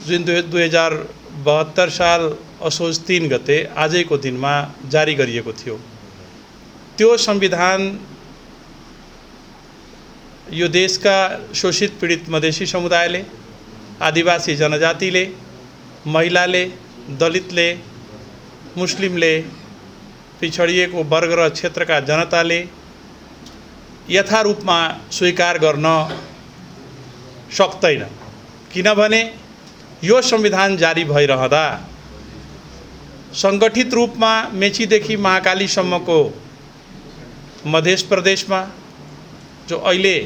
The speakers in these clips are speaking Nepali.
जुन 2072 साल असोज 3 गते आजैको दिनमा जारी गरिएको थियो। त्यो संविधान यो देशका शोषित पीडित मधेसी समुदायले, आदिवासी जनजातिले, महिलाले, दलितले, मुस्लिमले, पिछडिएको वर्ग र क्षेत्रका जनताले यथारूपमा स्वीकार गर्न सक्दैन। किनभने यो संविधान जारी भइरहँदा सङ्गठित रूपमा मेचीदेखि महाकालीसम्मको मध्य प्रदेशमा, जो अहिले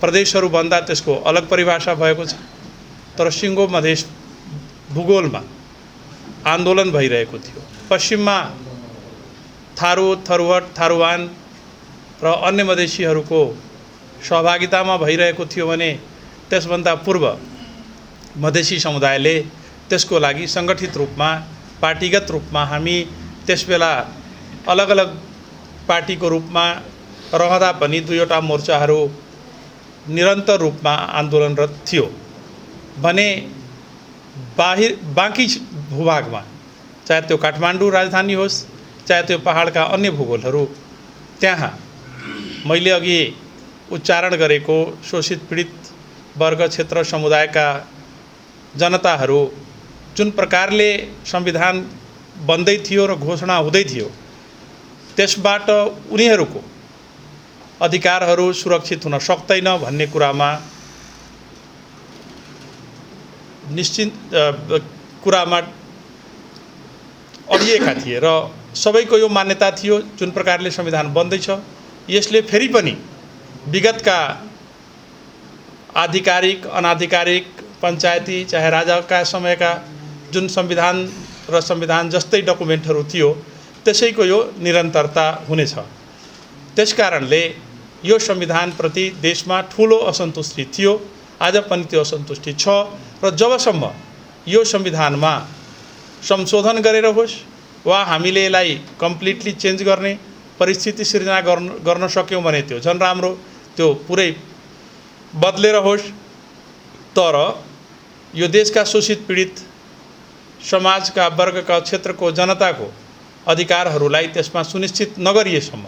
प्रदेशहरूभन्दा त्यसको अलग परिभाषा भएको छ, तर सिङ्गो मधेस भूगोलमा आन्दोलन भइरहेको थियो। पश्चिममा थारू, थरुहट, थारूवान र अन्य मधेसीहरूको सहभागितामा भइरहेको थियो भने त्यसभन्दा पूर्व मधेसी समुदायले त्यसको लागि सङ्गठित रूपमा, पार्टीगत रूपमा हामी त्यसबेला अलग अलग पार्टीको रूपमा रहँदा पनि दुईवटा मोर्चाहरू निरन्तर रूपमा आन्दोलनरत थियो भने बाँकी भूभागमा, चाहे त्यो काठमाडौँ राजधानी होस्, चाहे त्यो पहाडका अन्य भूगोलहरू, त्यहाँ मैले अघि उच्चारण गरेको शोषित पीडित वर्ग क्षेत्र समुदायका जनताहरू जुन प्रकारले संविधान बन्दै थियो र घोषणा हुँदै थियो, त्यसबाट उनीहरूको अधिकारहरू सुरक्षित हुन सक्दैन भन्ने कुरामा निश्चित कुरामा अडिएका थिए र सबैको यो मान्यता थियो जुन प्रकारले संविधान बन्दैछ यसले फेरि पनि विगतका आधिकारिक, अनाधिकारिक, पञ्चायती, चाहे राजाका समयका जुन संविधान र संविधान जस्तै डकुमेन्टहरू थियो त्यसैको यो निरन्तरता हुनेछ। त्यसकारणले यो संविधानप्रति देशमा ठुलो असन्तुष्टि थियो, आज पनि त्यो असन्तुष्टि छ र जबसम्म यो संविधानमा संशोधन गरेर होस् वा हामीले यसलाई कम्प्लिटली चेन्ज गर्ने परिस्थिति सिर्जना गर्न सक्यौँ भने त्यो झन् राम्रो, त्यो पुरै बदलेर होस्। तर यो देशका शोषित पीडित समाजका वर्गका क्षेत्रको जनताको अधिकारहरूलाई त्यसमा सुनिश्चित नगरिएसम्म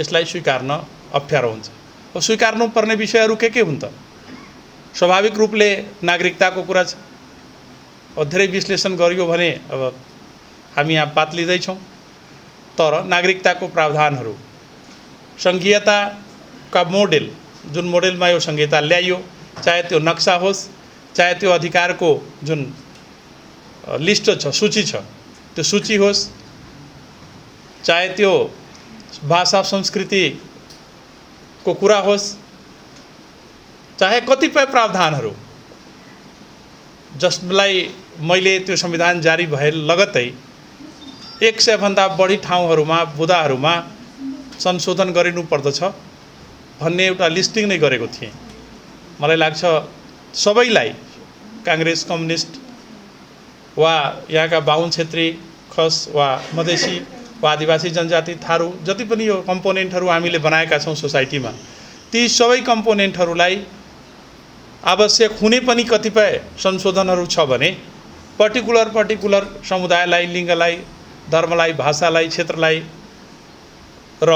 यसलाई स्वीकार्न अप्ठ्यारो हुन्छ। अब स्वीकार्नुपर्ने विषयहरू के हुन् त? स्वाभाविक रूपले नागरिकताको कुरा छ। धेरै विश्लेषण गरियो भने अब हामी यहाँ पातलिँदैछौँ, तर नागरिकताको प्रावधानहरू, सङ्घीयताका मोडेल, जुन मोडेलमा यो संहिता ल्याइयो, चाहे त्यो नक्सा होस्, चाहे त्यो अधिकारको जुन लिस्ट छ, सूची छ, त्यो सूची होस्, चाहे त्यो भाषा संस्कृतिको कुरा होस्, चाहे कतिपय प्रावधानहरू जसलाई मैले त्यो संविधान जारी भए लगत्तै 100 भन्दा बढी ठाउँहरूमा, बुदाहरूमा संशोधन गरिनु पर्दछ भन्ने एउटा लिस्टिङ नै गरेको थिएँ। मलाई लाग्छ सबैलाई, काङ्ग्रेस, कम्युनिस्ट वा यहाँका बाहुन क्षेत्री, खस वा मधेसी वा आदिवासी जनजाति, थारू, जति पनि यो कम्पोनेन्टहरू हामीले बनाएका छौँ सोसाइटीमा, ती सबै कम्पोनेन्टहरूलाई आवश्यक हुने पनि कतिपय संशोधनहरू छ भने पर्टिकुलर समुदायलाई, लिङ्गलाई, धर्मलाई, भाषालाई, क्षेत्रलाई र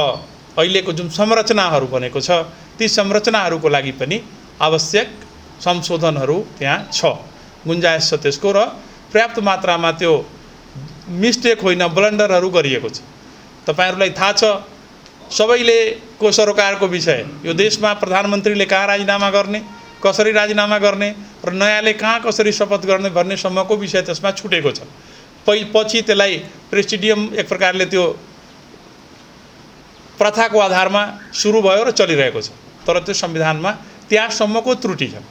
अहिलेको जुन संरचनाहरू बनेको छ ती संरचनाहरूको लागि पनि आवश्यक संशोधनहरू त्यहाँ छ, गुन्जाइस छ त्यसको, र पर्याप्त मात्रामा त्यो मिस्टेक होइन, ब्लन्डरहरू गरिएको छ। तपाईहरुलाई थाहा छ सबैले को सरकारको विषय, यो देशमा प्रधानमन्त्रीले कहाँ राजीनामा गर्ने, कसरी राजीनामा गर्ने र नयाँले कहाँ कसरी शपथ गर्ने भन्ने सम्मको विषय त्यसमा छुटेको छ। पछि त्यसलाई प्रेसिडियम एक प्रकारले त्यो प्रथाको आधारमा सुरु भयो र चलिरहेको छ, तर त्यो संविधानमा त्यहाँसम्मको त्रुटि छ।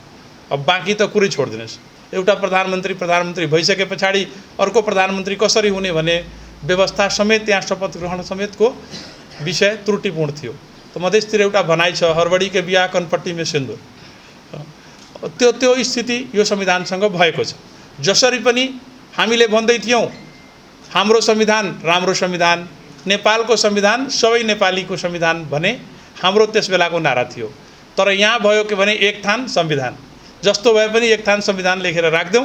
अब बाँकी त कुरै छोडिदिनुस्, एउटा प्रधानमन्त्री भइसके पछाडि अर्को प्रधानमन्त्री कसरी हुने भन्ने व्यवस्था समेत, त्यहाँ शपथ ग्रहण समेतको विषय त्रुटिपूर्ण थियो। त मधेसतिर एउटा भनाइ छ, हरबडी के बिहा कनपट्टी में सिन्दुर, त्यो स्थिति यो संविधानसँग भएको छ। जसरी पनि हामीले भन्दै थियौं हाम्रो संविधान राम्रो संविधान, नेपालको संविधान सबै नेपालीको संविधान भने हाम्रो त्यसबेलाको नारा थियो। तर यहाँ भयो के भने एक थान संविधान, जस्तो भए पनि एक थान संविधान लेखेर राख्देऊ।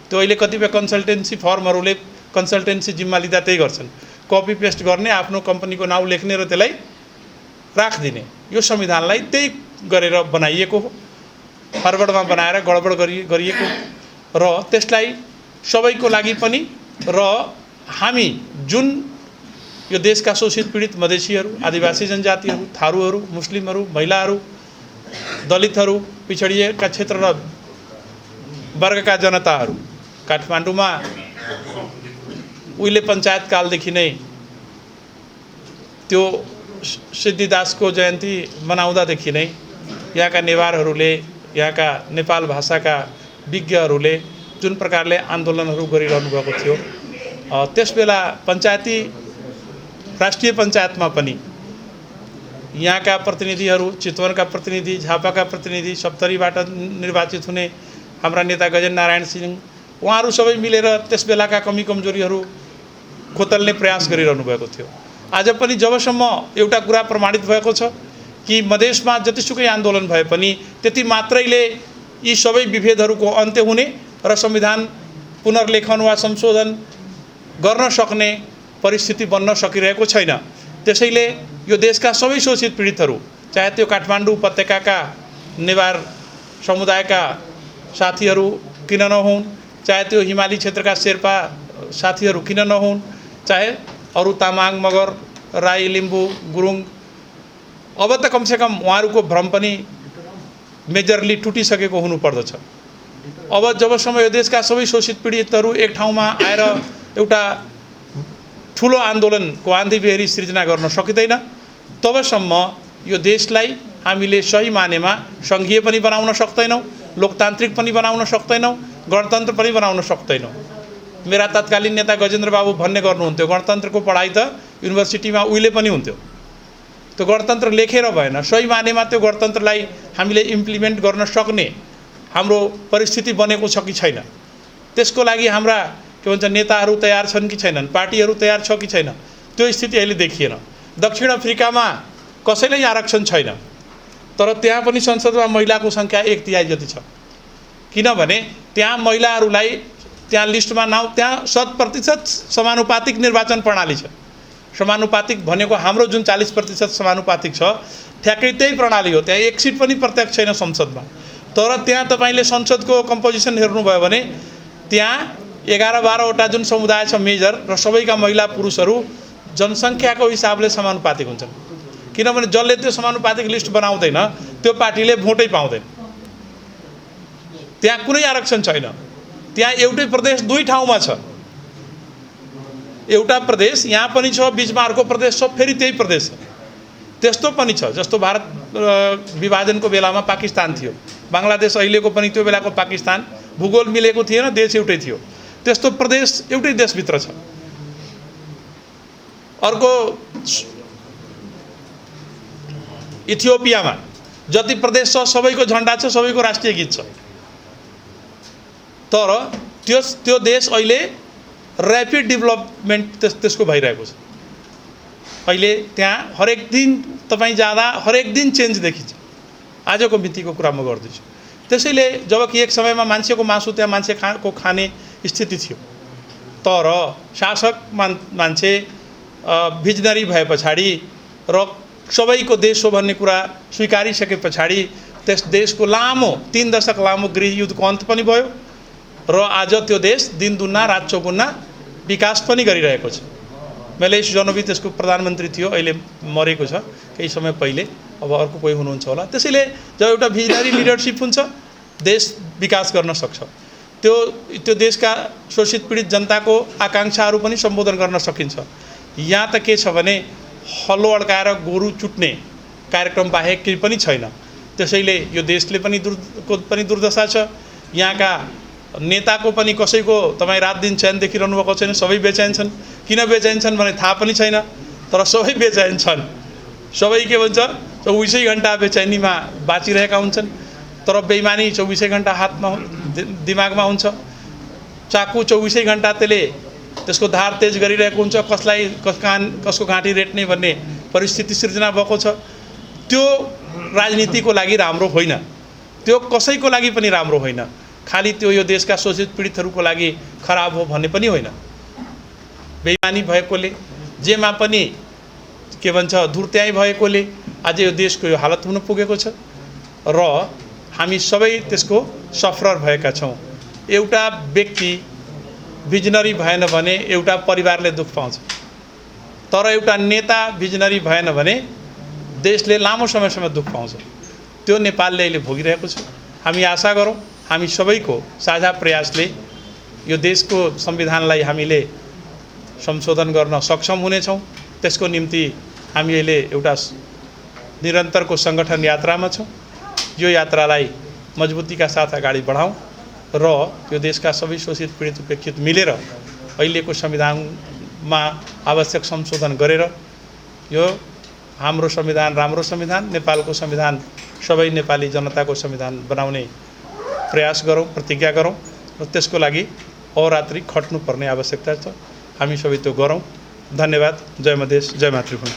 त्यो अहिले कतिपय कन्सल्टेन्सी फर्महरूले कन्सल्टेन्सी जिम्मा लिँदा त्यही गर्छन्, कपी पेस्ट गर्ने, आफ्नो कम्पनीको नाउँ लेख्ने र त्यसलाई राखिदिने। यो संविधानलाई त्यही गरेर बनाइएको हो, फरवर्डमा बनाएर गडबड गरिएको र त्यसलाई सबैको लागि पनि र हामी जुन यो देशका शोषित पीडित मधेसीहरू, आदिवासी जनजातिहरू, थारूहरू, मुस्लिमहरू, महिलाहरू, दलितहरू, पिछडिएका क्षेत्र र वर्गका जनताहरू काठमाडौँमा उहिले पञ्चायत कालदेखि नै त्यो सिद्धिदासको जयन्ती मनाउँदादेखि नै यहाँका नेवारहरूले, यहाँका नेपाल भाषाका विज्ञहरूले जुन प्रकारले आन्दोलनहरू गरिरहनु भएको थियो, त्यसबेला पञ्चायती राष्ट्रिय पञ्चायतमा पनि यहाँका प्रतिनिधिहरू, चितवनका प्रतिनिधि, झापाका प्रतिनिधि, सप्तरीबाट निर्वाचित हुने हाम्रा नेता गजेन्द्र नारायण सिंह, उहाँहरू सबै मिलेर त्यसबेलाका कमी कमजोरीहरू खोतल्ने प्रयास गरिरहनु भएको थियो। आज पनि जबसम्म एउटा कुरा प्रमाणित भएको छ कि मधेसमा जतिसुकै आन्दोलन भए पनि त्यति मात्रैले यी सबै विभेदहरूको अन्त्य हुने र संविधान पुनर्लेखन वा संशोधन गर्न सक्ने परिस्थिति बन्न सकिरहेको छैन। त्यसैले यो देशका सबै शोषित पीडितहरू, चाहे त्यो काठमाडौँ उपत्यकाका नेवार समुदायका साथीहरू किन नहुन्, चाहे त्यो हिमाली क्षेत्रका शेर्पा साथीहरू किन नहुन्, चाहे अरू तामाङ, मगर, राई, लिम्बू, गुरुङ, अब त कमसेकम उहाँहरूको भ्रम पनि मेजरली टुटिसकेको हुनुपर्दछ। अब जबसम्म यो देशका सबै शोषित पीडितहरू एक ठाउँमा आएर एउटा ठुलो आन्दोलनको आन्धीबेहरी सृजना गर्न सकिँदैन, तबसम्म यो देशलाई हामीले सही मानेमा सङ्घीय पनि बनाउन सक्दैनौँ, लोकतान्त्रिक पनि बनाउन सक्दैनौँ, गणतन्त्र पनि बनाउन सक्दैनौँ। मेरा तत्कालीन नेता गजेन्द्र बाबु भन्ने गर्नुहुन्थ्यो, गणतन्त्रको पढाइ त युनिभर्सिटीमा उहिले पनि हुन्थ्यो, त्यो गणतन्त्र लेखेर भएन, सही मानेमा त्यो गणतन्त्रलाई हामीले इम्प्लिमेन्ट गर्न सक्ने हाम्रो परिस्थिति बनेको छ कि छैन, त्यसको लागि हाम्रा के भन्छ नेताहरू तयार छन् कि छैनन्, पार्टीहरू तयार छ कि छैन, त्यो स्थिति अहिले देखिएन। दक्षिण अफ्रिकामा कसैलाई आरक्षण छैन, तर त्यहाँ पनि संसदमा महिलाको सङ्ख्या 1/3 जति छ, किनभने त्यहाँ महिलाहरूलाई त्यहाँ लिस्टमा नाउँ, त्यहाँ 100% समानुपातिक निर्वाचन प्रणाली छ। समानुपातिक भनेको हाम्रो जुन 40% समानुपातिक छ, ठ्याक्कै त्यही प्रणाली हो। त्यहाँ एक सिट पनि प्रत्यक्ष छैन संसदमा, तर त्यहाँ तपाईँले संसदको कम्पोजिसन हेर्नुभयो भने त्यहाँ 11-12वटा जुन समुदाय छ मेजर र सबैका महिला पुरुषहरू जनसङ्ख्याको हिसाबले समानुपातिक हुन्छन्, किनभने जसले त्यो समानुपातिक लिस्ट बनाउँदैन त्यो पार्टीले भोटै पाउँदैन। त्यहाँ कुनै आरक्षण छैन। त्यहाँ एउटै प्रदेश दुई ठाउँमा छ, एउटा प्रदेश यहाँ पनि छ, बिचमा अर्को प्रदेश छ, फेरि त्यही प्रदेश छ। त्यस्तो पनि छ जस्तो भारत विभाजनको बेलामा पाकिस्तान थियो, बङ्गलादेश अहिलेको पनि त्यो बेलाको पाकिस्तान, भूगोल मिलेको थिएन, देश एउटै थियो। त्यस्तो प्रदेश एउटै देशभित्र छ। अर्को इथियोपियामा जति प्रदेश छ सबैको झन्डा छ, सबैको राष्ट्रिय गीत छ, तर त्यो देश अहिले ऱ्यापिड डेभलपमेन्ट त्यसको भइरहेको छ। अहिले त्यहाँ हरेक दिन तपाईँ जाँदा हरेक दिन चेन्ज देखिन्छ। आजको मितिको कुरा म गर्दैछु। त्यसैले जबकि एक समयमा मान्छेको मासु त्यहाँ मान्छेको खाने स्थिति थियो, तर शासक मान्छे भिजनरी भए पछाडि र सबैको देश हो भन्ने कुरा स्वीकारिसके पछाडि त्यस देशको लामो 3 दशक लामो गृहयुद्धको अन्त पनि भयो र आज त्यो देश दिन दुन्ना रात चौगुन्ना विकास पनि गरिरहेको छ। मैलेश जनोबी त्यसको प्रधानमन्त्री थियो, अहिले मरेको छ केही समय पहिले, अब अर्को कोही हुनुहुन्छ होला। त्यसैले जब एउटा भिजनरी लिडरसिप हुन्छ देश विकास गर्न सक्छ। त्यो देशका शोषित पीडित जनताको आकाङ्क्षाहरू पनि सम्बोधन गर्न सकिन्छ। यहाँ त के छ भने हल्लो अड्काएर गोरु चुट्ने कार्यक्रम बाहेक केही पनि छैन। त्यसैले यो देशले पनि दुर्दशा छ। यहाँका नेताको पनि कसैको तपाईँ रात दिन चैन देखिरहनु भएको छैन, सबै बेचैन छन्। किन बेचैन छन् भने थाहा पनि छैन, तर सबै बेचैन छन्। सबै के भन्छ 24 घण्टा बेचैनीमा बाँचिरहेका हुन्छन्, तर बेइमानी 24 घण्टा हातमा दिमागमा हुन्छ। चाकु 24 घण्टा त्यसको धार तेज गरिरहेको हुन्छ, कसको घाँटी रेट्ने भन्ने परिस्थिति सृजना भएको छ। त्यो राजनीतिको लागि राम्रो होइन। त्यो कसैको लागि पनि राम्रो होइन, खालि त्यो यो देशका शोषित पीडितहरूको लागि खराब हो भन्ने पनि होइन। बेइमानी भएकोले, जेमा पनि के भन्छ धुर्त्याइ भएकोले आज यो देशको यो हालत हुन पुगेको छ र हामी सबै त्यसको सफरर भएका छौँ। एउटा व्यक्ति भिजनरी भएन भने एउटा परिवारले दुःख पाउँछ, तर एउटा नेता भिजनरी भएन भने देशले लामो समयसम्म दुःख पाउँछ। त्यो नेपालले अहिले भोगिरहेको छ। हामी आशा गरौँ हामी सबैको साझा प्रयासले यो देशको संविधानलाई हामीले संशोधन गर्न सक्षम हुनेछौँ। त्यसको निम्ति हामी अहिले एउटा निरन्तरको सङ्गठन यात्रामा छौँ। यो यात्रालाई मजबुतीका साथ अगाडि बढाउँ र यो देशका सबै शोषित पीडित उपेक्षित मिलेर अहिलेको संविधानमा आवश्यक संशोधन गरेर यो हाम्रो संविधान राम्रो संविधान, नेपालको संविधान सबै नेपाली जनताको संविधान बनाउने प्रयास गरौँ, प्रतिज्ञा गरौँ र त्यसको लागि अहोरात्रि खट्नुपर्ने आवश्यकता छ। हामी सबै त्यो गरौँ। धन्यवाद। जय मधेस, जय मातृभूमि।